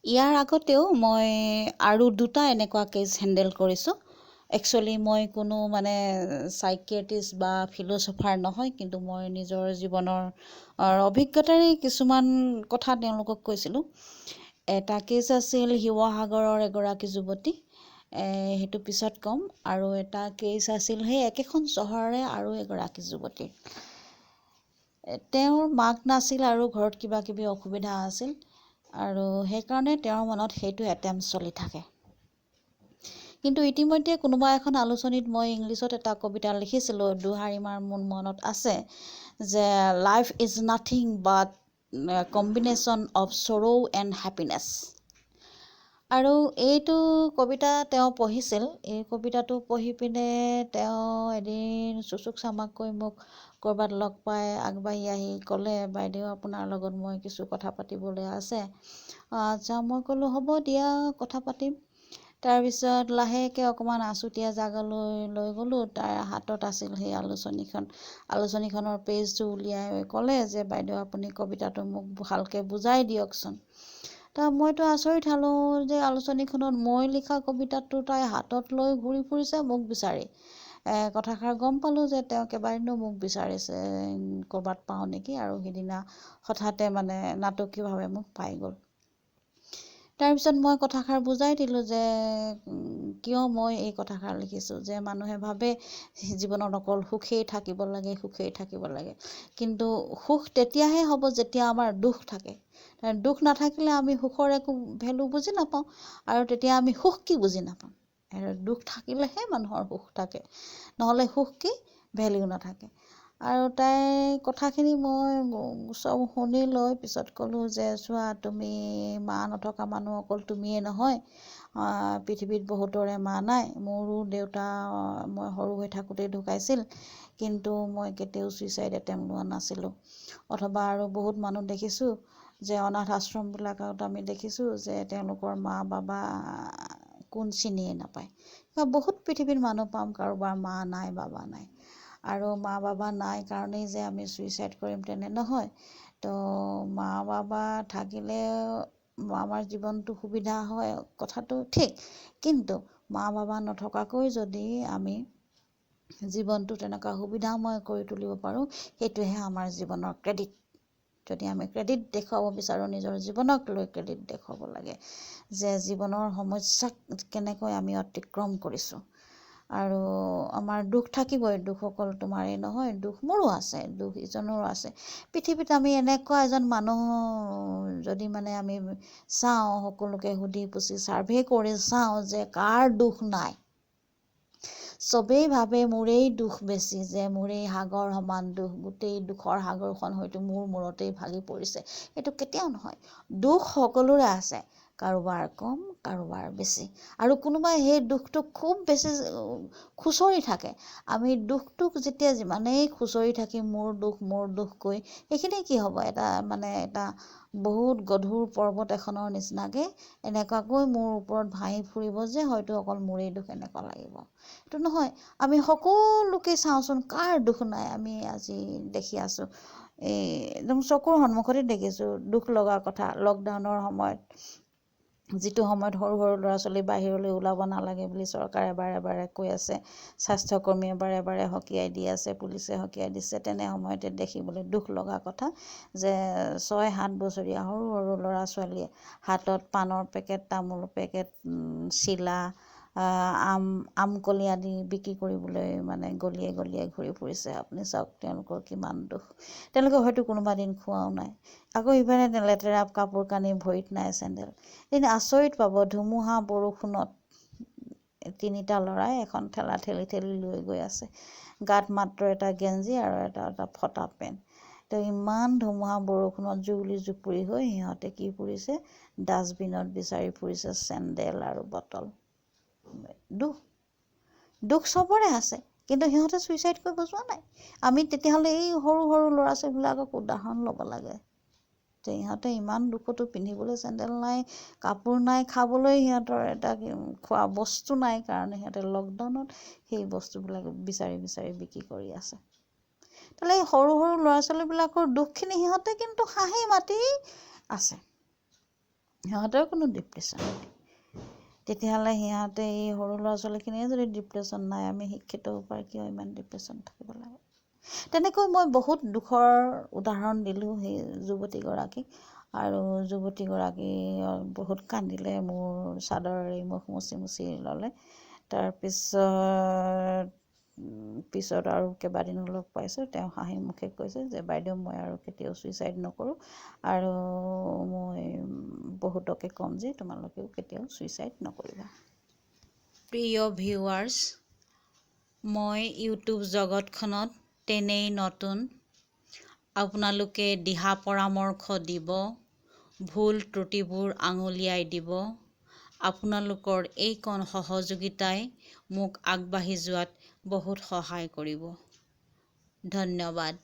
ইয়াৰ আগতেও মই আৰু দুটা এনেকুৱা কেছ হেণ্ডেল কৰিছোঁ। একচুৱেলি মই কোনো মানে চাইকিয়াট্ৰিষ্ট বা ফিল'চফাৰ নহয়, কিন্তু মই নিজৰ জীৱনৰ অভিজ্ঞতাৰে কিছুমান কথা তেওঁলোকক কৈছিলোঁ। এটা কেছ আছিল শিৱসাগৰৰ এগৰাকী যুৱতী, সেইটো পিছত ক'ম। আৰু এটা কেছ আছিল সেই একেখন চহৰৰে আৰু এগৰাকী যুৱতী। তেওঁৰ মাক নাছিল আৰু ঘৰত কিবা কিবি অসুবিধা আছিল, আৰু সেইকাৰণে তেওঁৰ মনত সেইটো এটেম্প চলি থাকে। কিন্তু ইতিমধ্যে কোনোবা এখন আলোচনীত মই ইংলিছত এটা কবিতা লিখিছিলোঁ, দুহাৰীমাৰ মোৰ মনত আছে, যে life is nothing but combination of sorrow and happiness. আৰু এইটো কবিতা তেওঁ পঢ়িছিল। এই কবিতাটো পঢ়ি পিনে তেওঁ এদিন চুচুক চামাককৈ মোক ক'ৰবাত লগ পাই আগবাঢ়ি আহি ক'লে, বাইদেউ আপোনাৰ লগত মই কিছু কথা পাতিবলৈ আছে। আচ্ছা, মই ক'লোঁ হ'ব দিয়া, কথা পাতিম। তাৰপিছত লাহেকৈ অকণমান আচুতীয়া জাগালৈ লৈ গ'লোঁ। তাৰ হাতত আছিল সেই আলোচনীখনৰ পেজটো উলিয়াই ক'লে যে বাইদেউ আপুনি কবিতাটো মোক ভালকৈ বুজাই দিয়কচোন। মইতো আচৰিত হ'লোঁ যে আলোচনীখনত মই লিখা কবিতাটো তাই হাতত লৈ ঘূৰি ফুৰিছে মোক বিচাৰি। কথাষাৰ গম পালোঁ যে তেওঁ কেইবাদিনো মোক বিচাৰিছে, ক'ৰবাত পাওঁ নেকি, আৰু সিদিনা হঠাতে মানে নাটকীয়ভাৱে মোক পাই গ'ল। তাৰপিছত মই কথাষাৰ বুজাই দিলোঁ যে কিয় মই এই কথাষাৰ লিখিছোঁ, যে মানুহে ভাবে জীৱনত অকল সুখেই থাকিব লাগে, সুখেই থাকিব লাগে। কিন্তু সুখ তেতিয়াহে হ'ব যেতিয়া আমাৰ দুখ থাকে। দুখ নাথাকিলে আমি সুখৰ একো ভেলু বুজি নাপাওঁ, আৰু তেতিয়া আমি সুখ কি বুজি নাপাওঁ। দুখ থাকিলেহে মানুহৰ সুখ থাকে, নহ'লে সুখ কি ভেলু নাথাকে। আৰু তাইৰ কথাখিনি মই চব শুনি লৈ পিছত ক'লোঁ যে চোৱা, তুমি মা নথকা মানুহ অকল তুমিয়ে নহয়, পৃথিৱীত বহুতৰে মা নাই। মোৰো দেউতা মই সৰু হৈ থাকোঁতেই ঢুকাইছিল, কিন্তু মই কেতিয়াও ছুইচাইড এটেম্প লোৱা নাছিলোঁ। অথবা আৰু বহুত মানুহ দেখিছোঁ যে অনাথ আশ্ৰমবিলাকত আমি দেখিছোঁ যে তেওঁলোকৰ মা বাবা কোন চিনিয়ে নাপায়। বহুত পৃথিৱীত মানুহ পাম কাৰোবাৰ মা নাই, বাবা নাই। আৰু মা বাবা নাই কাৰণেই যে আমি ছুইচাইড কৰিম তেনে নহয়। তো মা বাবা থাকিলে আমাৰ জীৱনটো সুবিধা হয়, কথাটো ঠিক। কিন্তু মা বাবা নথকাকৈ যদি আমি জীৱনটো তেনেকুৱা সুবিধাময় কৰি তুলিব পাৰোঁ, সেইটোহে আমাৰ জীৱনৰ ক্ৰেডিট। যদি আমি ক্ৰেডিট দেখুৱাব বিচাৰোঁ, নিজৰ জীৱনক লৈ ক্ৰেডিট দেখুৱাব লাগে, যে জীৱনৰ সমস্যাক কেনেকৈ আমি অতিক্ৰম কৰিছোঁ। আৰু আমাৰ দুখ থাকিবই, দুখ অকল তোমাৰেই নহয়, দুখ মোৰো আছে, দুখ ইজনৰো আছে। পৃথিৱীত আমি এনেকুৱা এজন মানুহ যদি মানে আমি চাওঁ, সকলোকে সুধি পুচি ছাৰ্ভে কৰি চাওঁ যে কাৰ দুখ নাই। চবেই ভাবে মোৰেই দুখ বেছি, যে মোৰেই সাগৰ সমান দুখ, গোটেই দুখৰ সাগৰখন হয়তো মোৰ মূৰতেই ভাগি পৰিছে। এইটো কেতিয়াও নহয়। দুখ সকলোৰে আছে, কাৰোবাৰ কম, কাৰোবাৰ বেছি। আৰু কোনোবাই সেই দুখটোক খুব বেছি খুচৰি থাকে। আমি দুখটোক যেতিয়া যিমানেই খুচৰি থাকি মোৰ দুখ কৈ, সেইখিনি কি হ'ব, এটা বহুত গধুৰ পৰ্বত এখনৰ নিচিনাকৈ এনেকুৱাকৈ মোৰ ওপৰত ভাঁহি ফুৰিব যে হয়তো অকল মোৰেই দুখ এনেকুৱা লাগিব। এইটো নহয়। আমি সকলোকে চাওঁচোন, কাৰ দুখ নাই। আমি আজি দেখি আছোঁ, একদম চকুৰ সন্মুখতে দেখিছোঁ দুখ লগা কথা। লকডাউনৰ সময়ত, যিটো সময়ত সৰু সৰু ল'ৰা ছোৱালী বাহিৰলৈ ওলাব নালাগে বুলি চৰকাৰে বাৰে বাৰে কৈ আছে, স্বাস্থ্যকৰ্মীয়ে বাৰে বাৰে সকীয়াই দি আছে, পুলিচে সকীয়াই দিছে, তেনে সময়তে দেখিবলৈ দুখ লগা কথা যে 6-7 বছৰীয়া সৰু সৰু ল'ৰা ছোৱালীয়ে হাতত পাণৰ পেকেট, তামোল পেকেট, চিলা, আমকলি আদি বিক্ৰী কৰিবলৈ মানে গলিয়ে গলিয়ে ঘূৰি ফুৰিছে। আপুনি চাওক তেওঁলোকৰ কিমান দুখ। তেওঁলোকে হয়তো কোনোবা দিন খোৱাও নাই। আকৌ ইপিনে লেতেৰা কাপোৰ কানি, ভৰিত নাই চেণ্ডেল। এদিন আচৰিত পাব, ধুমুহা বৰষুণত 3টা ল'ৰাই এখন ঠেলা ঠেলি লৈ গৈ আছে, গাত মাত্ৰ এটা গেঞ্জি আৰু এটা ফটা পেণ্ট। তো ইমান ধুমুহা বৰষুণত জুৰুলি জুপুৰি হৈ সিহঁতে কি কৰিছে, ডাষ্টবিনত বিচাৰি ফুৰিছে চেণ্ডেল আৰু বটল। দুখ চবৰে আছে, কিন্তু সিহঁতে ছুইচাইড কৰিব যোৱা নাই। আমি তেতিয়াহ'লে এই সৰু সৰু ল'ৰা ছোৱালীবিলাকক উদাহৰণ ল'ব লাগে, যে ইহঁতে ইমান দুখতো পিন্ধিবলৈ চেণ্ডেল নাই, কাপোৰ নাই, খাবলৈ সিহঁতৰ এটা খোৱা বস্তু নাই কাৰণে সিহঁতে লকডাউনত সেই বস্তুবিলাক বিচাৰি বিচাৰি বিক্ৰী কৰি আছে। তাহলে এই সৰু সৰু ল'ৰা ছোৱালীবিলাকৰ দুখখিনি সিহঁতে কিন্তু হাঁহি মাতি আছে। সিহঁতৰ কোনো ডিপ্ৰেশ্যন নাই। তেতিয়াহ'লে সিহঁতে এই সৰু ল'ৰা ছোৱালীখিনিয়ে যদি ডিপ্ৰেশ্যন নাই, আমি শিক্ষিত পৰা কিয় ইমান ডিপ্ৰেশ্যন থাকিব লাগে? তেনেকৈ মই বহুত দুখৰ উদাহৰণ দিলোঁ সেই যুৱতীগৰাকীক, আৰু যুৱতীগৰাকী বহুত কান্দিলে, মোৰ চাদৰ এৰি মুখ মুচি মুচি ল'লে। পিছত আৰু কেইবাদিনো লগ পাইছোঁ, তেওঁ হাঁহি মুখে কৈছে যে বাইদেউ মই আৰু কেতিয়াও ছুইচাইড নকৰোঁ, আৰু মই বহুতকে ক'ম যে তোমালোকেও কেতিয়াও ছুইচাইড নকৰিবা। প্ৰিয় ভিউৱাৰ্ছ, মই ইউটিউব জগতখনত তেনেই নতুন। আপোনালোকে দিহা পৰামৰ্শ দিব, ভুল ত্ৰুটিবোৰ আঙুলিয়াই দিব। আপোনালোকৰ এইকণ সহযোগিতাই মোক আগবাঢ়ি যোৱাত বহুত সহায় কৰিব। ধন্যবাদ।